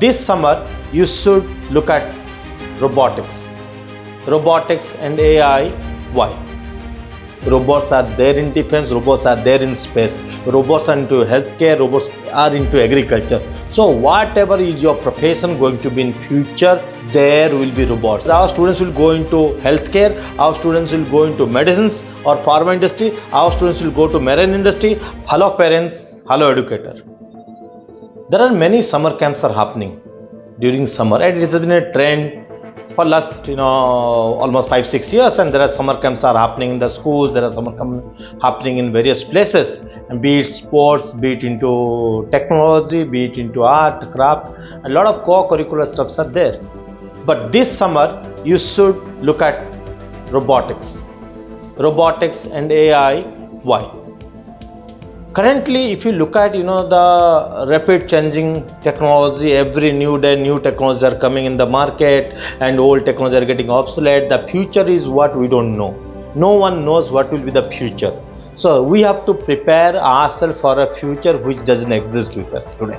This summer, you should look at robotics. Robotics and AI, why? Robots are there in defense, robots are there in space, robots are into healthcare, robots are into agriculture. So whatever is your profession going to be in future, there will be robots. Our students will go into healthcare, our students will go into medicines or pharma industry, our students will go to marine industry. Hello parents, hello educator. There are many summer camps are happening during summer, and it has been a trend for last almost 5-6 years, and there are summer camps are happening in the schools, there are summer camps happening in various places, and be it sports, be it into technology, be it into art, craft, a lot of co-curricular stuffs are there. But this summer you should look at robotics and AI. Why? Currently, if you look at the rapid changing technology, every new day new technologies are coming in the market and old technologies are getting obsolete. The future is what we don't know. No one knows what will be the future. So we have to prepare ourselves for a future which doesn't exist with us today.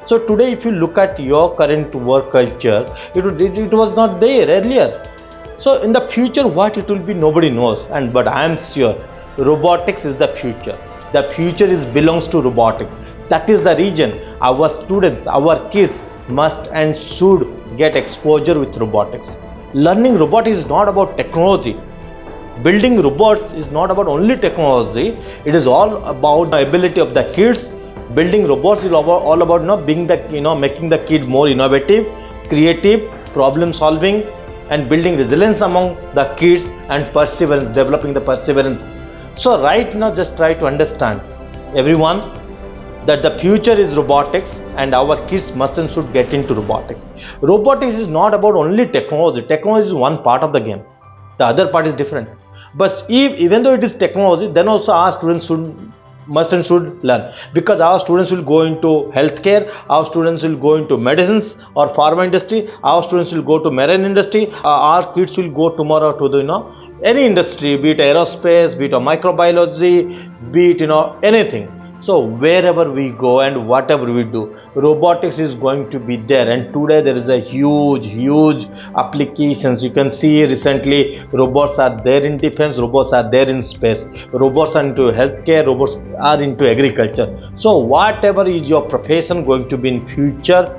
So today, if you look at your current work culture, it was not there earlier. So in the future, what it will be, nobody knows. But I am sure robotics is the future. The future belongs to robotics. That is the reason our students, our kids must and should get exposure with robotics. Learning robotics is not about technology. Building robots is not about only technology. It is all about the ability of the kids. Building robots is all about being making the kid more innovative, creative, problem solving, and building resilience among the kids and perseverance, developing the perseverance. So right now, just try to understand, everyone, that the future is robotics and our kids must and should get into robotics. Robotics is not about only technology. Technology is one part of the game. The other part is different. But even though it is technology, then also our students must and should learn, because our students will go into healthcare, our students will go into medicines or pharma industry, our students will go to marine industry, our kids will go tomorrow to the any industry, be it aerospace, be it microbiology, be it anything. So wherever we go and whatever we do, robotics is going to be there. And today there is a huge applications. You can see recently robots are there in defense, robots are there in space, robots are into healthcare, robots are into agriculture. So whatever is your profession going to be in future,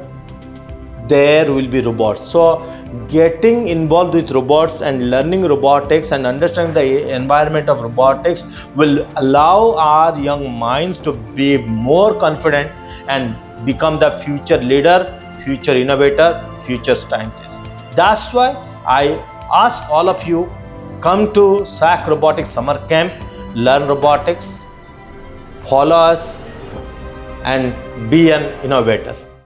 there will be robots. So getting involved with robots and learning robotics and understanding the environment of robotics will allow our young minds to be more confident and become the future leader, future innovator, future scientist. That's why I ask all of you, come to SakRobotix Summer Camp, learn robotics, follow us and be an innovator.